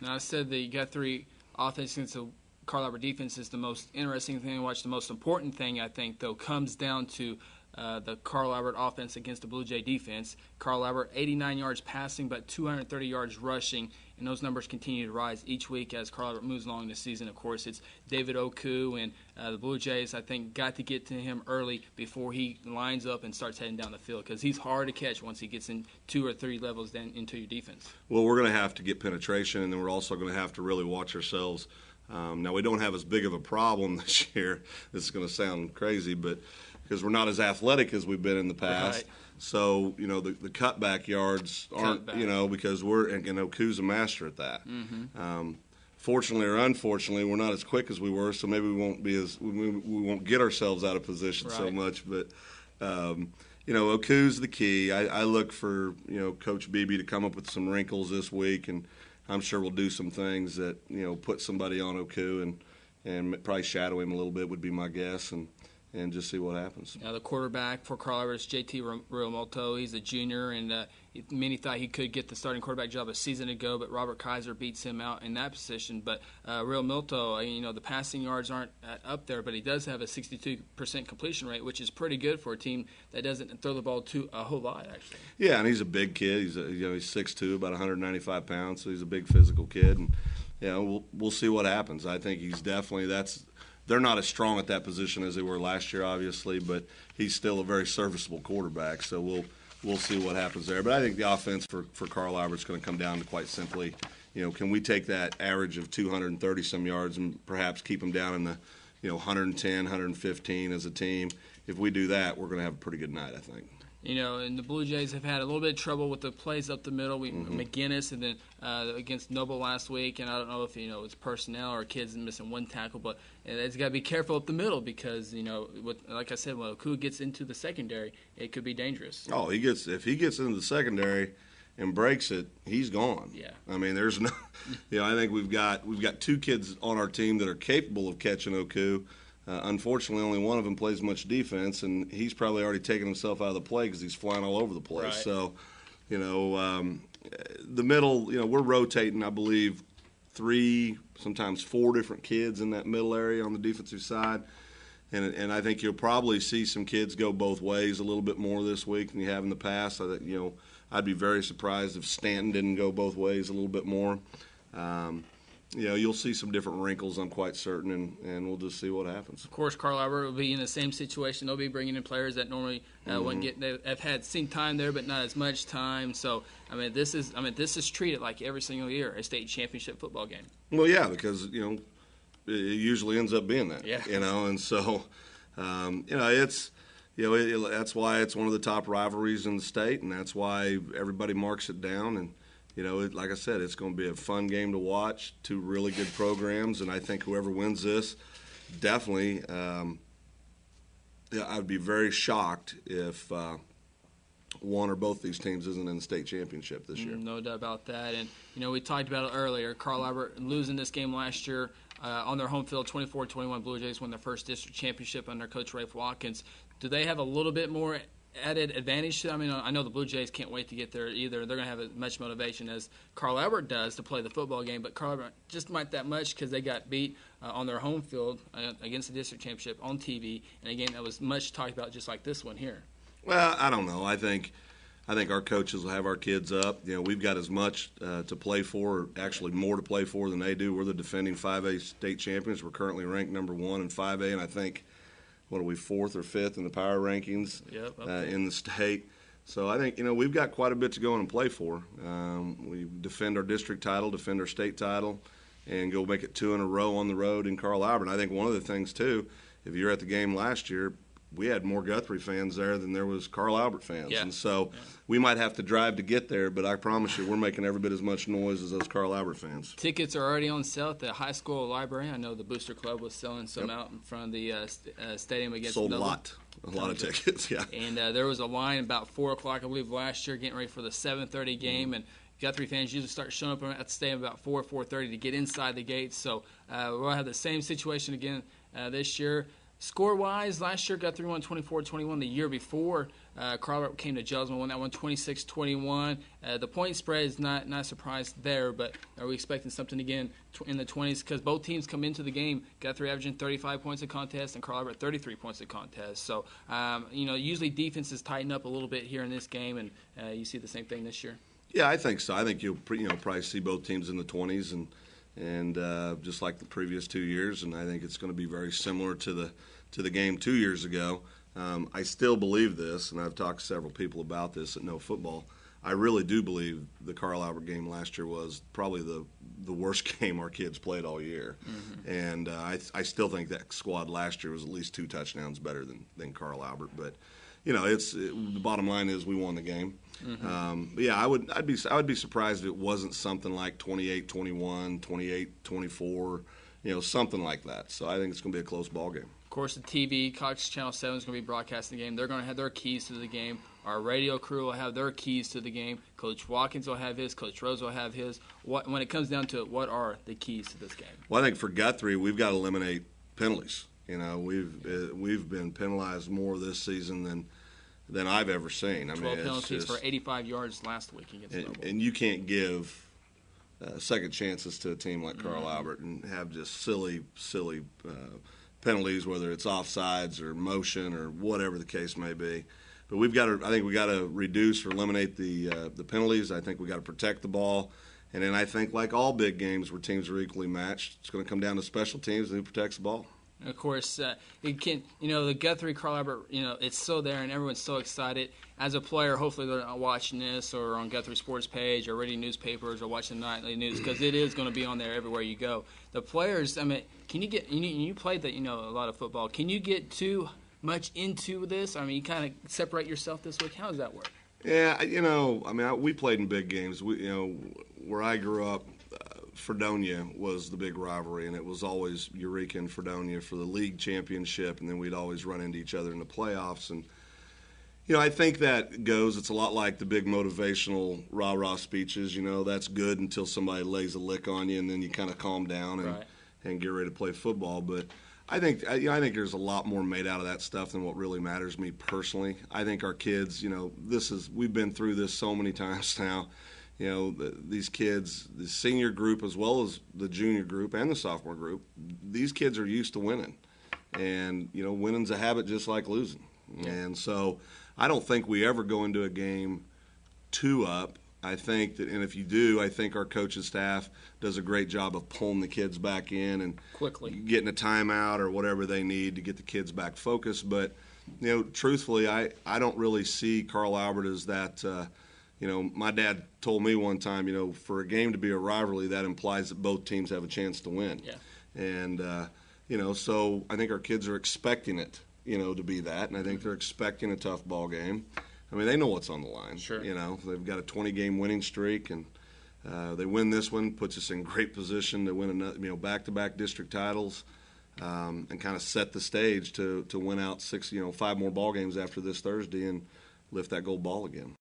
And I said the Guthrie offense against the Carl Albert defense is the most interesting thing to watch. The most important thing, I think, though, comes down to the Carl Albert offense against the Blue Jay defense. Carl Albert, 89 yards passing, but 230 yards rushing, and those numbers continue to rise each week as Carl Albert moves along this season. Of course, it's David Oku, and the Blue Jays, I think, got to get to him early before he lines up and starts heading down the field, because he's hard to catch once he gets in 2 or 3 levels down into your defense. Well, we're going to have to get penetration, and then we're also going to have to really watch ourselves. Now, we don't have as big of a problem this year. This is going to sound crazy, but because we're not as athletic as we've been in the past. Right. So, the cutback yards aren't, because and Oku's a master at that. Mm-hmm. Fortunately or unfortunately, we're not as quick as we were, so maybe we won't get ourselves out of position so much. But, Oku's the key. I look for, Coach Beebe to come up with some wrinkles this week, and I'm sure we'll do some things that, put somebody on Oku and probably shadow him a little bit would be my guess, and just see what happens. Now, the quarterback for Carl Albert is JT Realmuto. He's a junior, and many thought he could get the starting quarterback job a season ago, but Robert Kaiser beats him out in that position. But Realmuto, the passing yards aren't up there, but he does have a 62% completion rate, which is pretty good for a team that doesn't throw the ball a whole lot, actually. Yeah, and he's a big kid. He's 6'2", about 195 pounds, so he's a big physical kid. And we'll see what happens. I think he's definitely they're not as strong at that position as they were last year, obviously, but he's still a very serviceable quarterback. So we'll see what happens there. But I think the offense for Carl Albert's going to come down to quite simply, can we take that average of 230-some yards and perhaps keep them down in the 110, 115 as a team? If we do that, we're going to have a pretty good night, I think. And the Blue Jays have had a little bit of trouble with the plays up the middle. McGinnis and then against Noble last week, and I don't know if it's personnel or kids missing one tackle, but it's got to be careful up the middle because like I said, when Oku gets into the secondary, it could be dangerous. Oh, if he gets into the secondary and breaks it, he's gone. Yeah. I mean, there's no. I think we've got 2 kids on our team that are capable of catching Oku. Unfortunately, only one of them plays much defense, and he's probably already taken himself out of the play because he's flying all over the place. Right. So, the middle, we're rotating, I believe, 3, sometimes 4 different kids in that middle area on the defensive side. And I think you'll probably see some kids go both ways a little bit more this week than you have in the past. I'd be very surprised if Stanton didn't go both ways a little bit more. You'll see some different wrinkles, I'm quite certain, and we'll just see what happens. Of course, Carl Albert will be in the same situation. They'll be bringing in players that normally wouldn't get. They have seen time there, but not as much time. So, this is treated like every single year a state championship football game. Well, yeah, because it usually ends up being that. Yeah. And so, it's. That's why it's one of the top rivalries in the state, and that's why everybody marks it down. And like I said, it's going to be a fun game to watch. 2 really good programs, and I think whoever wins this, definitely, I'd be very shocked if one or both these teams isn't in the state championship this year. No doubt about that. And we talked about it earlier. Carl Albert losing this game last year on their home field, 24-21. Blue Jays won their first district championship under Coach Rafe Watkins. Do they have a little bit more added advantage to? I know the Blue Jays can't wait to get there either. They're going to have as much motivation as Carl Albert does to play the football game, but Carl Albert just might that much because they got beat on their home field against the district championship on TV, and again, that was much talked about just like this one here. Well, I don't know. I think our coaches will have our kids up. We've got as much to play for, or actually more to play for than they do. We're the defending 5A state champions. We're currently ranked number 1 in 5A, and I think what are we, 4th or 5th in the power rankings in the state. So I think, we've got quite a bit to go in and play for. We defend our district title, defend our state title, and go make it 2 in a row on the road in Carl Albert. And I think one of the things, too, if you're at the game last year, we had more Guthrie fans there than there was Carl Albert fans. Yeah. And so we might have to drive to get there, but I promise you we're making every bit as much noise as those Carl Albert fans. Tickets are already on sale at the high school library. I know the Booster Club was selling some out in front of the stadium against Sold Noble. a lot of tickets, yeah. And there was a line about 4 o'clock, I believe, last year, getting ready for the 7:30 game. And Guthrie fans usually start showing up at the stadium about 4:30 to get inside the gates. So we'll have the same situation again this year. Score-wise, last year Guthrie won 24-21. The year before, Carl Albert came to Jelsman, won that one 26-21. The point spread is not surprised there, but are we expecting something again in the 20s? Because both teams come into the game, Guthrie averaging 35 points a contest and Carl Albert 33 points a contest. So, usually defenses tighten up a little bit here in this game, and you see the same thing this year. Yeah, I think so. I think you'll probably see both teams in the 20s, and just like the previous 2 years, and I think it's going to be very similar to the game 2 years ago. I still believe this, and I've talked to several people about this that know football. I really do believe the Carl Albert game last year was probably the worst game our kids played all year. Mm-hmm. And I still think that squad last year was at least 2 touchdowns better than Carl Albert. But, the bottom line is we won the game. Mm-hmm. But yeah, I'd be surprised if it wasn't something like 28-21, 28-24, something like that. So I think it's going to be a close ball game. Of course, the TV, Cox Channel 7 is going to be broadcasting the game. They're going to have their keys to the game. Our radio crew will have their keys to the game. Coach Watkins will have his. Coach Rose will have his. When it comes down to it, what are the keys to this game? Well, I think for Guthrie, we've got to eliminate penalties. We've been penalized more this season than I've ever seen. 12 penalties for 85 yards last week against Noble. And you can't give second chances to a team like Carl Albert and have just silly penalties, whether it's offsides or motion or whatever the case may be. But I think we got to reduce or eliminate the penalties. I think we got to protect the ball. And then I think, like all big games where teams are equally matched, it's going to come down to special teams and who protects the ball. Of course, the Guthrie, Carl Albert, it's so there and everyone's so excited. As a player, hopefully they're not watching this or on Guthrie Sports page or reading newspapers or watching the nightly news, because it is going to be on there everywhere you go. The players, can you get, you played a lot of football. Can you get too much into this? You kind of separate yourself this week. How does that work? Yeah, we played in big games. Where I grew up, Fredonia was the big rivalry, and it was always Eureka and Fredonia for the league championship, and then we'd always run into each other in the playoffs. And I think that it's a lot like the big motivational rah-rah speeches. That's good until somebody lays a lick on you, and then you kind of calm down and get ready to play football. But I think there's a lot more made out of that stuff than what really matters to me personally. I think our kids, we've been through this so many times now. These kids, the senior group as well as the junior group and the sophomore group, these kids are used to winning. And, winning's a habit just like losing. Yeah. And so I don't think we ever go into a game 2 up. I think that, and if you do, I think our coaching staff does a great job of pulling the kids back in and quickly getting a timeout or whatever they need to get the kids back focused. But, truthfully, I don't really see Carl Albert as that my dad told me one time, for a game to be a rivalry, that implies that both teams have a chance to win. Yeah. And, so I think our kids are expecting it, to be that. And I think they're expecting a tough ball game. They know what's on the line. Sure. They've got a 20-game winning streak, and they win this one, puts us in great position to win another, back-to-back district titles, and kind of set the stage to win out 5 more ball games after this Thursday and lift that gold ball again.